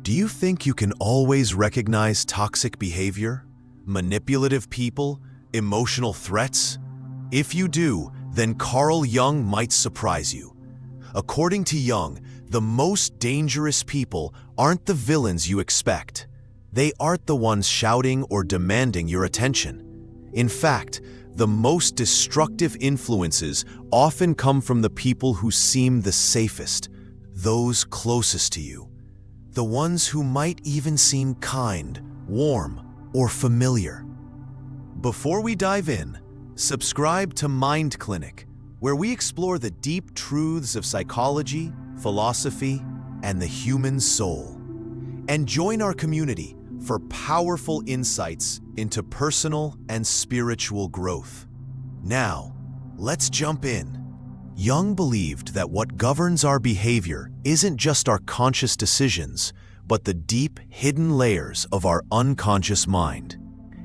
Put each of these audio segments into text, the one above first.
Do you think you can always recognize toxic behavior, manipulative people, emotional threats? If you do, then Carl Jung might surprise you. According to Jung, the most dangerous people aren't the villains you expect. They aren't the ones shouting or demanding your attention. In fact, the most destructive influences often come from the people who seem the safest, those closest to you. The ones who might even seem kind, warm, or familiar. Before we dive in, subscribe to Mind Clinic, where we explore the deep truths of psychology, philosophy, and the human soul. And join our community for powerful insights into personal and spiritual growth. Now, let's jump in. Jung believed that what governs our behavior isn't just our conscious decisions, but the deep, hidden layers of our unconscious mind.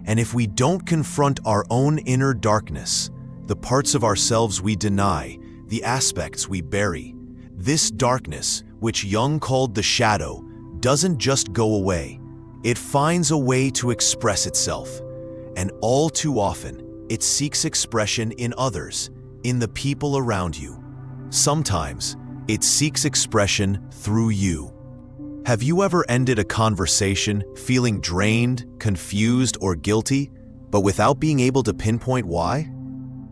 And if we don't confront our own inner darkness, the parts of ourselves we deny, the aspects we bury, this darkness, which Jung called the shadow, doesn't just go away. It finds a way to express itself. And all too often, it seeks expression in others, in the people around you. Sometimes, it seeks expression through you. Have you ever ended a conversation feeling drained, confused, or guilty, but without being able to pinpoint why?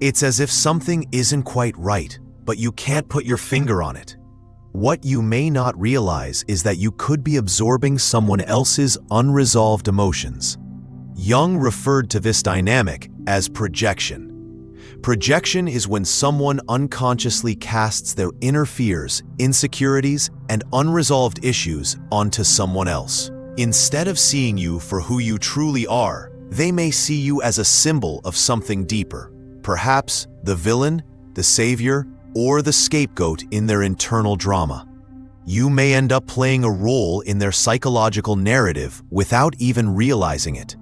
It's as if something isn't quite right, but you can't put your finger on it. What you may not realize is that you could be absorbing someone else's unresolved emotions. Jung referred to this dynamic as projection. Projection is when someone unconsciously casts their inner fears, insecurities, and unresolved issues onto someone else. Instead of seeing you for who you truly are, they may see you as a symbol of something deeper, perhaps the villain, the savior, or the scapegoat in their internal drama. You may end up playing a role in their psychological narrative without even realizing it.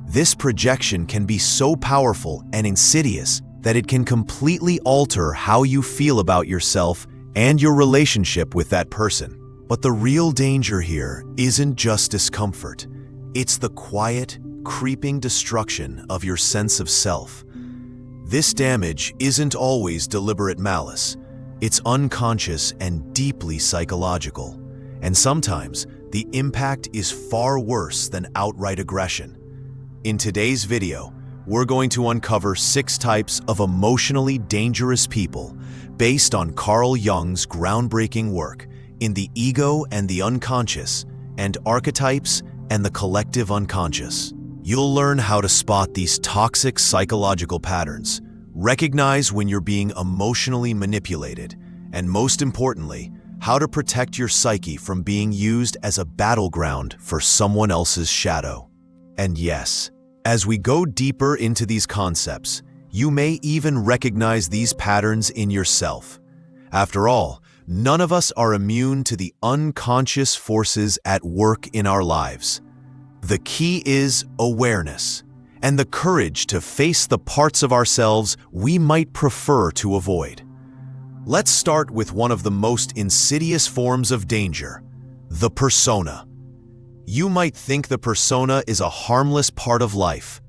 This projection can be so powerful and insidious that it can completely alter how you feel about yourself and your relationship with that person. But the real danger here isn't just discomfort. It's the quiet, creeping destruction of your sense of self. This damage isn't always deliberate malice. It's unconscious and deeply psychological. And sometimes, the impact is far worse than outright aggression. In today's video, we're going to uncover 6 types of emotionally dangerous people based on Carl Jung's groundbreaking work in the ego and the unconscious, and archetypes and the collective unconscious. You'll learn how to spot these toxic psychological patterns, recognize when you're being emotionally manipulated, and most importantly, how to protect your psyche from being used as a battleground for someone else's shadow. And yes, as we go deeper into these concepts, you may even recognize these patterns in yourself. After all, none of us are immune to the unconscious forces at work in our lives. The key is awareness and the courage to face the parts of ourselves we might prefer to avoid. Let's start with one of the most insidious forms of danger, the persona. You might think the persona is a harmless part of life.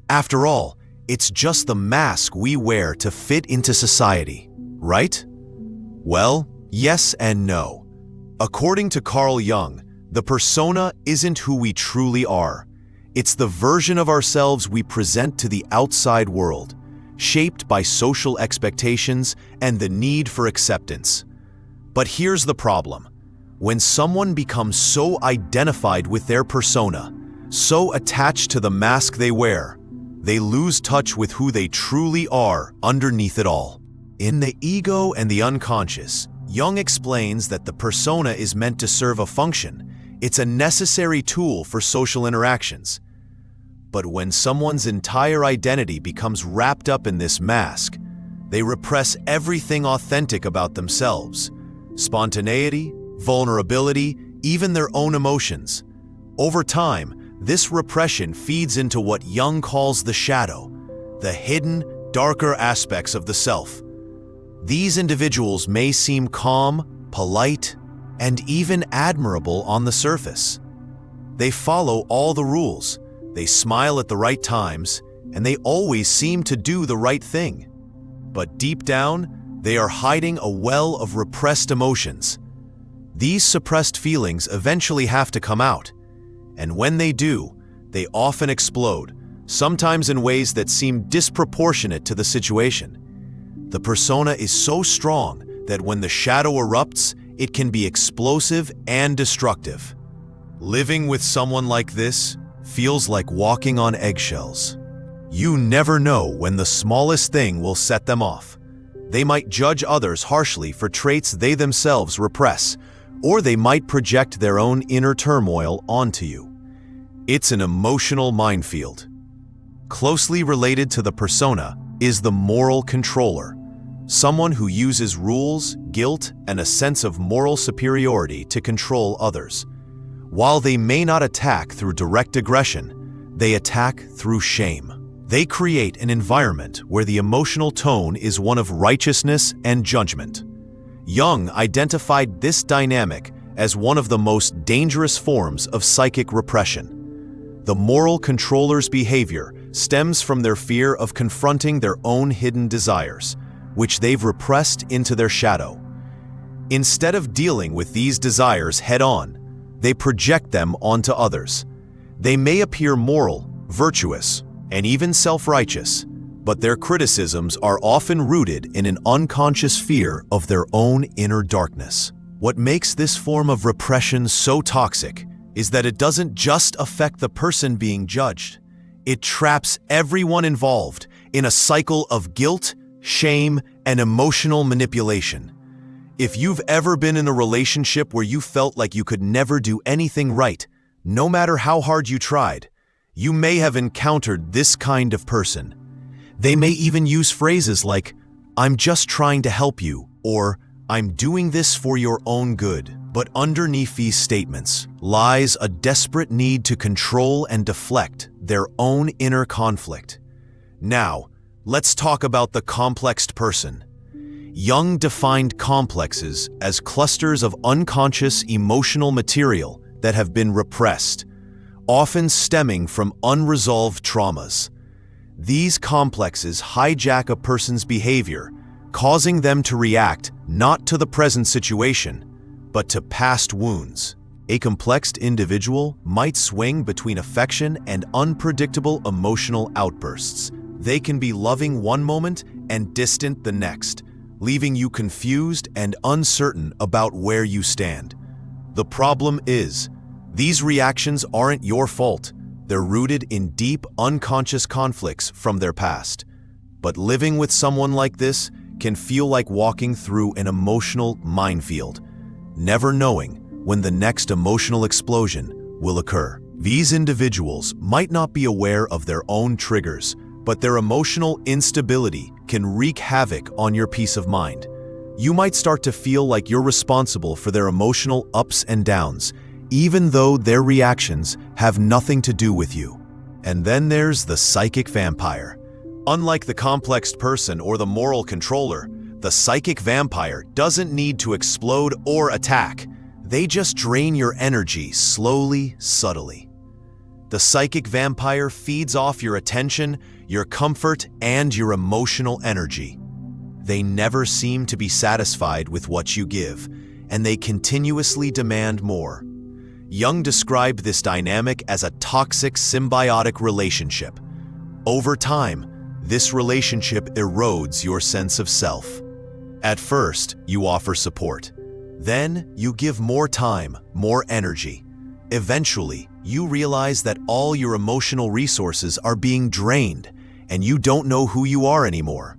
After all, it's just the mask we wear to fit into society, right? Well, yes and no. According to Carl Jung, the persona isn't who we truly are. It's the version of ourselves we present to the outside world, shaped by social expectations and the need for acceptance. But here's the problem. When someone becomes so identified with their persona, so attached to the mask they wear, they lose touch with who they truly are underneath it all. In The Ego and the Unconscious, Jung explains that the persona is meant to serve a function. It's a necessary tool for social interactions. But when someone's entire identity becomes wrapped up in this mask, they repress everything authentic about themselves: spontaneity, vulnerability, even their own emotions. Over time, this repression feeds into what Jung calls the shadow, the hidden, darker aspects of the self. These individuals may seem calm, polite, and even admirable on the surface. They follow all the rules, they smile at the right times, and they always seem to do the right thing. But deep down, they are hiding a well of repressed emotions. These suppressed feelings eventually have to come out, and when they do, they often explode, sometimes in ways that seem disproportionate to the situation. The persona is so strong that when the shadow erupts, it can be explosive and destructive. Living with someone like this feels like walking on eggshells. You never know when the smallest thing will set them off. They might judge others harshly for traits they themselves repress, or they might project their own inner turmoil onto you. It's an emotional minefield. Closely related to the persona is the moral controller, someone who uses rules, guilt, and a sense of moral superiority to control others. While they may not attack through direct aggression, they attack through shame. They create an environment where the emotional tone is one of righteousness and judgment. Jung identified this dynamic as one of the most dangerous forms of psychic repression. The moral controller's behavior stems from their fear of confronting their own hidden desires, which they've repressed into their shadow. Instead of dealing with these desires head-on, they project them onto others. They may appear moral, virtuous, and even self-righteous, but their criticisms are often rooted in an unconscious fear of their own inner darkness. What makes this form of repression so toxic is that it doesn't just affect the person being judged. It traps everyone involved in a cycle of guilt, shame, and emotional manipulation. If you've ever been in a relationship where you felt like you could never do anything right, no matter how hard you tried, you may have encountered this kind of person. They may even use phrases like, "I'm just trying to help you," or "I'm doing this for your own good." But underneath these statements lies a desperate need to control and deflect their own inner conflict. Now, let's talk about the complexed person. Jung defined complexes as clusters of unconscious emotional material that have been repressed, often stemming from unresolved traumas. These complexes hijack a person's behavior, causing them to react not to the present situation, but to past wounds. A complexed individual might swing between affection and unpredictable emotional outbursts. They can be loving one moment and distant the next, leaving you confused and uncertain about where you stand. The problem is, these reactions aren't your fault. They're rooted in deep, unconscious conflicts from their past. But living with someone like this can feel like walking through an emotional minefield, never knowing when the next emotional explosion will occur. These individuals might not be aware of their own triggers, but their emotional instability can wreak havoc on your peace of mind. You might start to feel like you're responsible for their emotional ups and downs, even though their reactions have nothing to do with you. And then there's the psychic vampire. Unlike the complexed person or the moral controller, the psychic vampire doesn't need to explode or attack. They just drain your energy slowly, subtly. The psychic vampire feeds off your attention, your comfort, and your emotional energy. They never seem to be satisfied with what you give, and they continuously demand more. Jung described this dynamic as a toxic symbiotic relationship. Over time, this relationship erodes your sense of self. At first, you offer support. Then, you give more time, more energy. Eventually, you realize that all your emotional resources are being drained, and you don't know who you are anymore.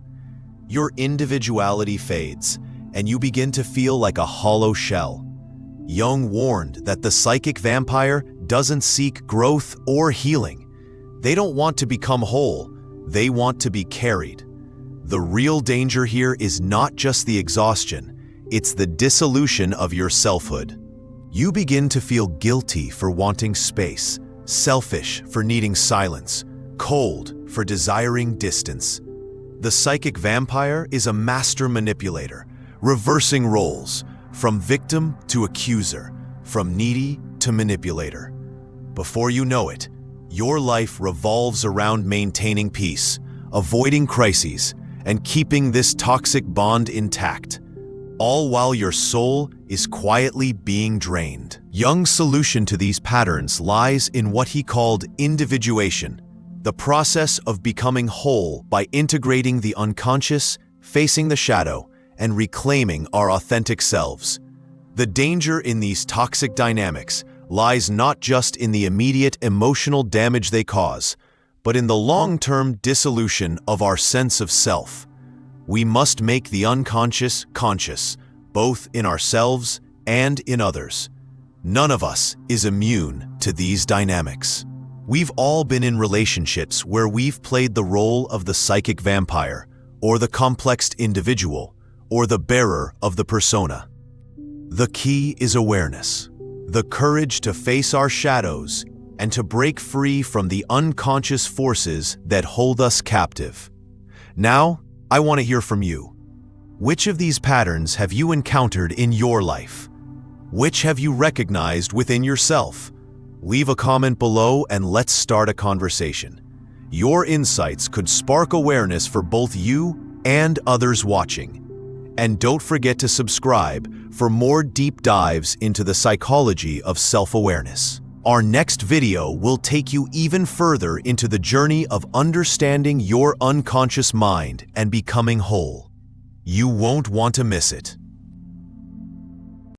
Your individuality fades, and you begin to feel like a hollow shell. Jung warned that the psychic vampire doesn't seek growth or healing. They don't want to become whole, they want to be carried. The real danger here is not just the exhaustion, it's the dissolution of your selfhood. You begin to feel guilty for wanting space, selfish for needing silence, cold for desiring distance. The psychic vampire is a master manipulator, reversing roles, from victim to accuser, from needy to manipulator. Before you know it, your life revolves around maintaining peace, avoiding crises, and keeping this toxic bond intact, all while your soul is quietly being drained. Jung's solution to these patterns lies in what he called individuation, the process of becoming whole by integrating the unconscious, facing the shadow, and reclaiming our authentic selves. The danger in these toxic dynamics lies not just in the immediate emotional damage they cause, but in the long-term dissolution of our sense of self. We must make the unconscious conscious, both in ourselves and in others. None of us is immune to these dynamics. We've all been in relationships where we've played the role of the psychic vampire, or the complex individual, or the bearer of the persona. The key is awareness, the courage to face our shadows and to break free from the unconscious forces that hold us captive. Now, I want to hear from you. Which of these patterns have you encountered in your life? Which have you recognized within yourself? Leave a comment below and let's start a conversation. Your insights could spark awareness for both you and others watching. And don't forget to subscribe for more deep dives into the psychology of self-awareness. Our next video will take you even further into the journey of understanding your unconscious mind and becoming whole. You won't want to miss it.